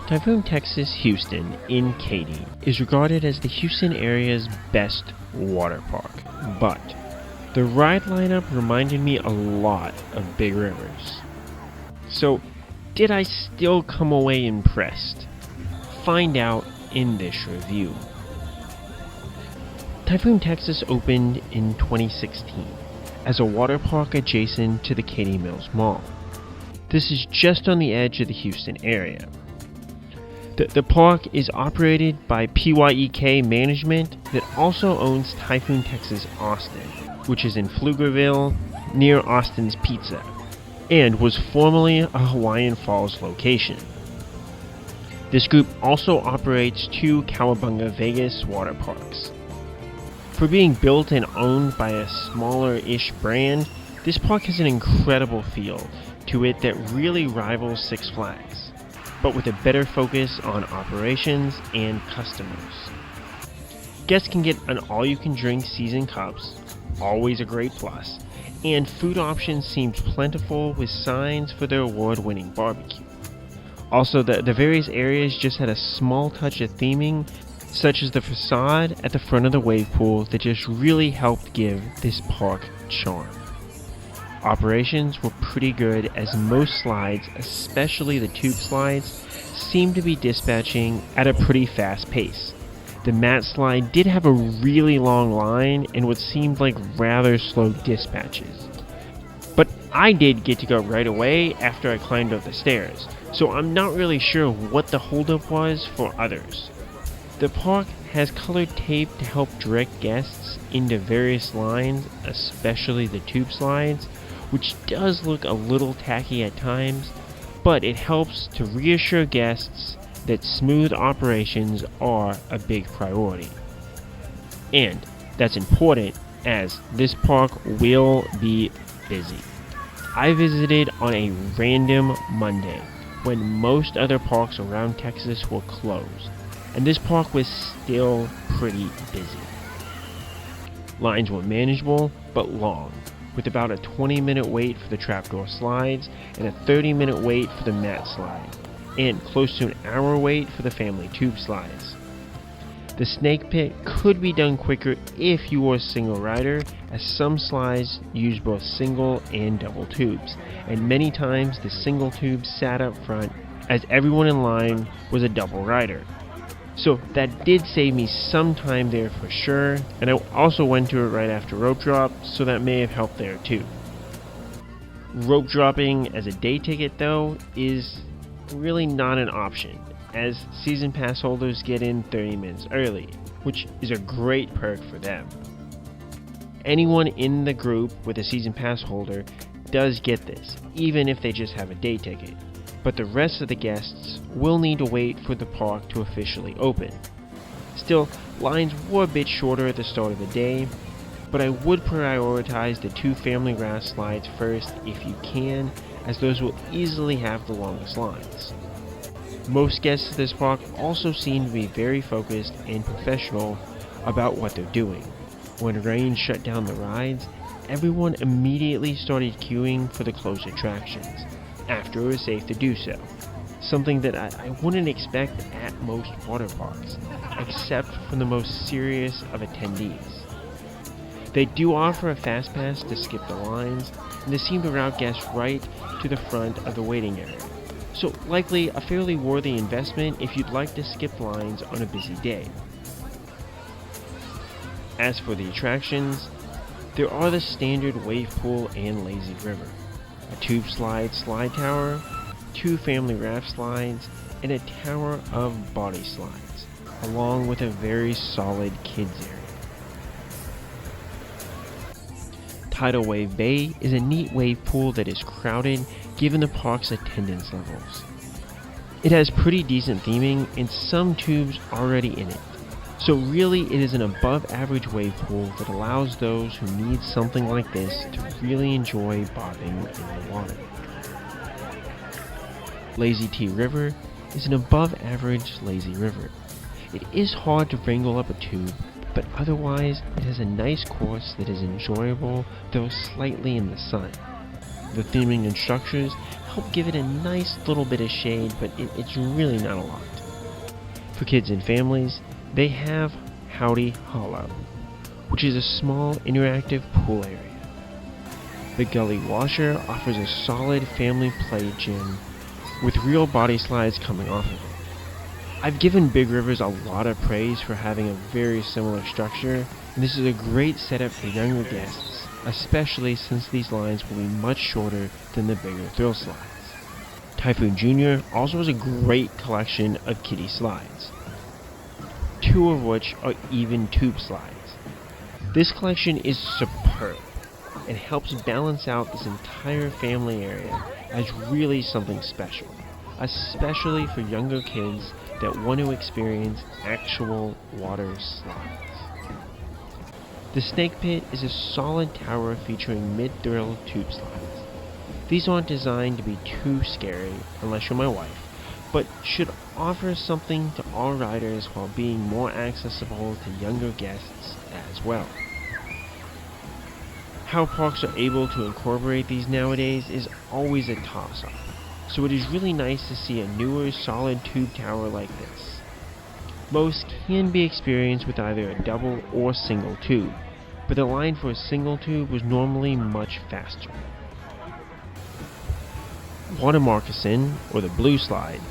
Typhoon Texas Houston in Katy is regarded as the Houston area's best water park, but the ride lineup reminded me a lot of Big Rivers. So, did I still come away impressed? Find out in this review. Typhoon Texas opened in 2016 as a water park adjacent to the Katy Mills Mall. This is just on the edge of the Houston area. The park is operated by PYEK Management that also owns Typhoon Texas Austin, which is in Pflugerville near Austin's Pizza, and was formerly a Hawaiian Falls location. This group also operates two Cowabunga Vegas water parks. For being built and owned by a smaller-ish brand, this park has an incredible feel to it that really rivals Six Flags, but with a better focus on operations and customers. Guests can get an all-you-can-drink seasoned cups, always a great plus, and food options seemed plentiful with signs for their award-winning barbecue. Also, the various areas just had a small touch of theming, such as the facade at the front of the wave pool that just really helped give this park charm. Operations were pretty good as most slides, especially the tube slides, seemed to be dispatching at a pretty fast pace. The mat slide did have a really long line and what seemed like rather slow dispatches. But I did get to go right away after I climbed up the stairs, so I'm not really sure what the holdup was for others. The park has colored tape to help direct guests into various lines, especially the tube slides, which does look a little tacky at times, but it helps to reassure guests that smooth operations are a big priority. And that's important as this park will be busy. I visited on a random Monday when most other parks around Texas were closed, and this park was still pretty busy. Lines were manageable but long, with about a 20-minute wait for the trapdoor slides and a 30-minute wait for the mat slide, and close to an hour wait for the family tube slides. The snake pit could be done quicker if you were a single rider, as some slides use both single and double tubes, and many times the single tube sat up front as everyone in line was a double rider. So that did save me some time there for sure, and I also went to it right after rope drop, so that may have helped there too. Rope dropping as a day ticket though is really not an option, as season pass holders get in 30 minutes early, which is a great perk for them. Anyone in the group with a season pass holder does get this, even if they just have a day ticket, but the rest of the guests will need to wait for the park to officially open. Still, lines were a bit shorter at the start of the day, but I would prioritize the two family raft slides first if you can, as those will easily have the longest lines. Most guests at this park also seem to be very focused and professional about what they're doing. When rain shut down the rides, everyone immediately started queuing for the closed attractions, after it was safe to do so, something that I wouldn't expect at most water parks, except from the most serious of attendees. They do offer a fast pass to skip the lines, and they seem to route guests right to the front of the waiting area, so likely a fairly worthy investment if you'd like to skip lines on a busy day. As for the attractions, there are the standard wave pool and lazy river, a tube slide tower, two family raft slides, and a tower of body slides, along with a very solid kids area. Tidal Wave Bay is a neat wave pool that is crowded given the park's attendance levels. It has pretty decent theming and some tubes already in it, so really it is an above average wave pool that allows those who need something like this to really enjoy bobbing in the water. Lazy T River is an above average lazy river. It is hard to wrangle up a tube, but otherwise it has a nice course that is enjoyable though slightly in the sun. The theming and structures help give it a nice little bit of shade, but it's really not a lot. For kids and families, they have Howdy Hollow, which is a small interactive pool area. The Gully Washer offers a solid family play gym with real body slides coming off of it. I've given Big Rivers a lot of praise for having a very similar structure, and this is a great setup for younger guests, especially since these lines will be much shorter than the bigger thrill slides. Typhoon Jr. also has a great collection of kiddie slides, 2 of which are even tube slides. This collection is superb and helps balance out this entire family area as really something special, especially for younger kids that want to experience actual water slides. The Snake Pit is a solid tower featuring mid-thrill tube slides. These aren't designed to be too scary unless you're my wife, but should offer something to all riders while being more accessible to younger guests as well. How parks are able to incorporate these nowadays is always a toss-up, so it is really nice to see a newer solid tube tower like this. Most can be experienced with either a double or single tube, but the line for a single tube was normally much faster. Water Moccasin, or the blue slide.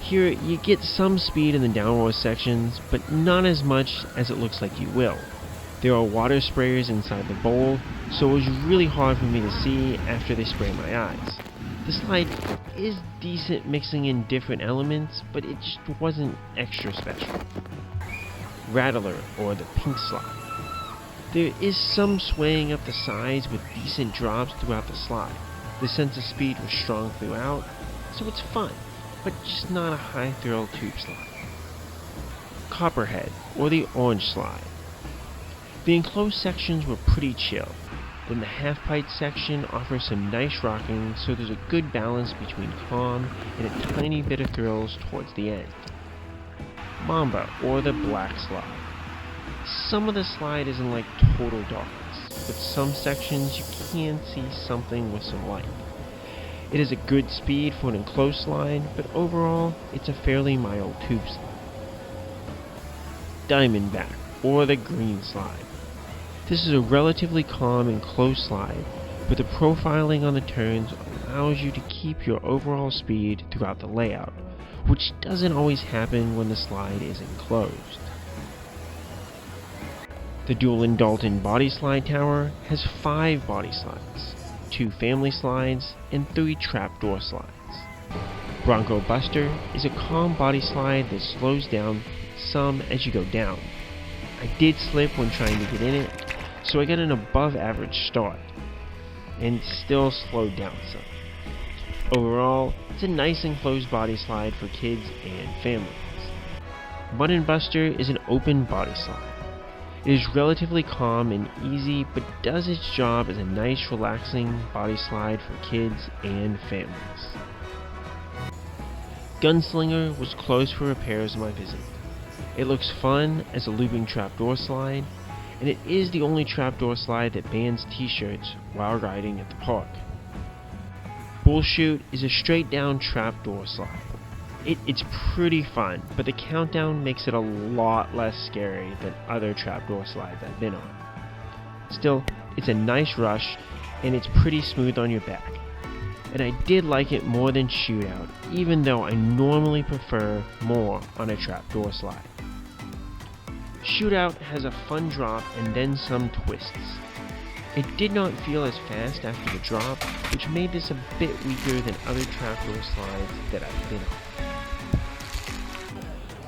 Here you get some speed in the downward sections, but not as much as it looks like you will. There are water sprayers inside the bowl, so it was really hard for me to see after they sprayed my eyes. The slide is decent mixing in different elements, but it just wasn't extra special. Rattler, or the pink slide. There is some swaying up the sides with decent drops throughout the slide. The sense of speed was strong throughout, so it's fun, but just not a high thrill tube slide. Copperhead, or the orange slide. The enclosed sections were pretty chill. Then the half-pipe section offers some nice rocking, so there's a good balance between calm and a tiny bit of thrills towards the end. Mamba, or the black slide. Some of the slide isn't like total darkness, but some sections you can see something with some light. It is a good speed for an enclosed slide, but overall, it's a fairly mild tube slide. Diamondback, or the green slide. This is a relatively calm and close slide, but the profiling on the turns allows you to keep your overall speed throughout the layout, which doesn't always happen when the slide is enclosed. The Duelin Daltons body slide tower has 5 body slides, 2 family slides, and 3 trapdoor slides. Bronco Buster is a calm body slide that slows down some as you go down. I did slip when trying to get in it, so I got an above average start, and still slowed down some. Overall, it's a nice enclosed body slide for kids and families. Mud & Buster is an open body slide. It is relatively calm and easy, but does its job as a nice relaxing body slide for kids and families. Gunslinger was closed for repairs on my visit. It looks fun as a looping trapdoor slide, and it is the only trapdoor slide that bans t-shirts while riding at the park. Bullshoot is a straight down trapdoor slide. It's pretty fun, but the countdown makes it a lot less scary than other trapdoor slides I've been on. Still, it's a nice rush, and it's pretty smooth on your back. And I did like it more than Shootout, even though I normally prefer more on a trapdoor slide. Shootout has a fun drop and then some twists. It did not feel as fast after the drop, which made this a bit weaker than other trapdoor slides that I've been on.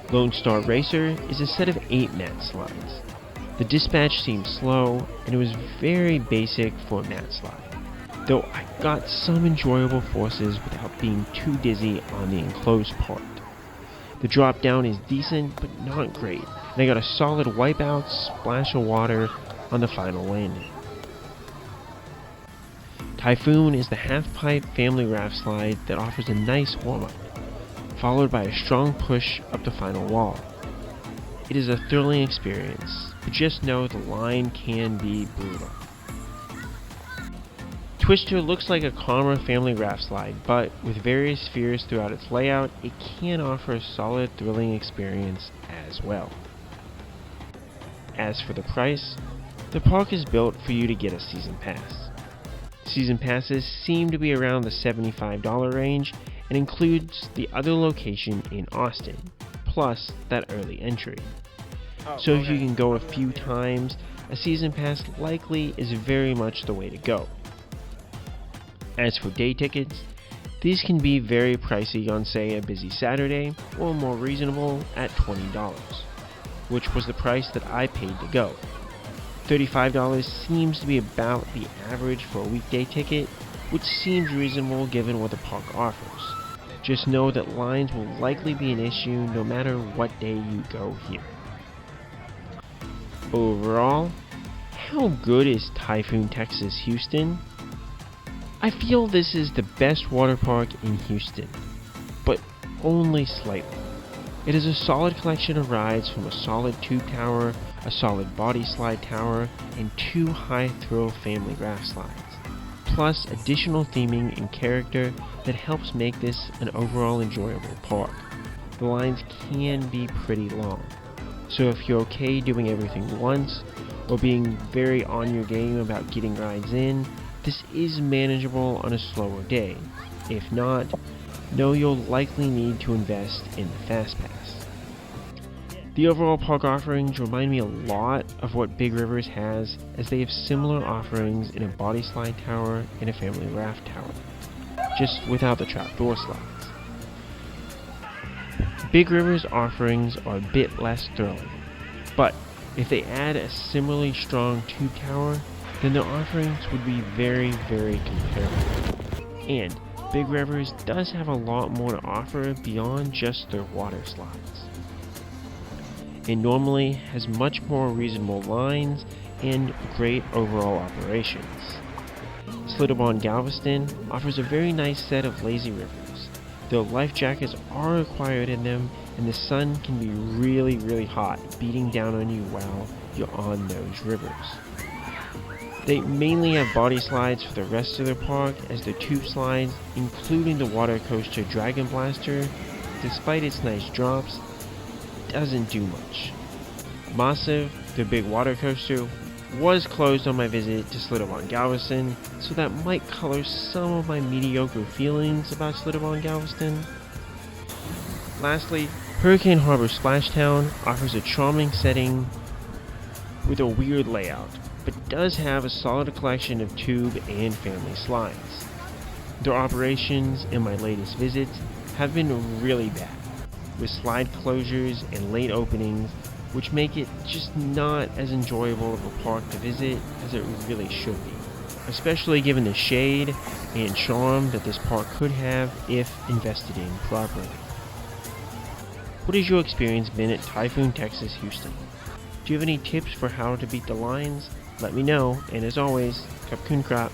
Lonestar Racer is a set of 8 mat slides. The dispatch seemed slow, and it was very basic for a mat slide, though I got some enjoyable forces without being too dizzy on the enclosed part. The drop down is decent, but not great, and I got a solid wipeout splash of water on the final landing. Typhoon is the half-pipe family raft slide that offers a nice warm-up, followed by a strong push up the final wall. It is a thrilling experience, but just know the line can be brutal. Twister looks like a calmer family raft slide, but with various spheres throughout its layout, it can offer a solid, thrilling experience as well. As for the price, the park is built for you to get a season pass. Season passes seem to be around the $75 range and includes the other location in Austin, plus that early entry. So if you can go a few times, a season pass likely is very much the way to go. As for day tickets, these can be very pricey on say a busy Saturday, or more reasonable at $20, which was the price that I paid to go. $35 seems to be about the average for a weekday ticket, which seems reasonable given what the park offers. Just know that lines will likely be an issue no matter what day you go here. Overall, how good is Typhoon Texas Houston? I feel this is the best water park in Houston, but only slightly. It is a solid collection of rides from a solid tube tower, a solid body slide tower, and 2 high-thrill family raft slides, plus additional theming and character that helps make this an overall enjoyable park. The lines can be pretty long, so if you're okay doing everything once, or being very on your game about getting rides in, this is manageable on a slower day. If not, know you'll likely need to invest in the Fast Pass. The overall park offerings remind me a lot of what Big Rivers has, as they have similar offerings in a body slide tower and a family raft tower, just without the trapdoor slides. Big Rivers' offerings are a bit less thrilling, but if they add a similarly strong tube tower, then their offerings would be very, very comparable. And Big Rivers does have a lot more to offer beyond just their water slides. It normally has much more reasonable lines and great overall operations. Schlitterbahn Galveston offers a very nice set of lazy rivers, though life jackets are required in them and the sun can be really, really hot, beating down on you while you're on those rivers. They mainly have body slides for the rest of their park, as their tube slides, including the water coaster Dragon Blaster, despite its nice drops, doesn't do much. Massive, their big water coaster, was closed on my visit to Schlitterbahn Galveston, so that might color some of my mediocre feelings about Schlitterbahn Galveston. Lastly, Hurricane Harbor Splashtown offers a charming setting with a weird layout, but does have a solid collection of tube and family slides. Their operations in my latest visits have been really bad, with slide closures and late openings, which make it just not as enjoyable of a park to visit as it really should be, especially given the shade and charm that this park could have if invested in properly. What has your experience been at Typhoon Texas Houston? Do you have any tips for how to beat the lines? Let me know, and as always, Cowabunga.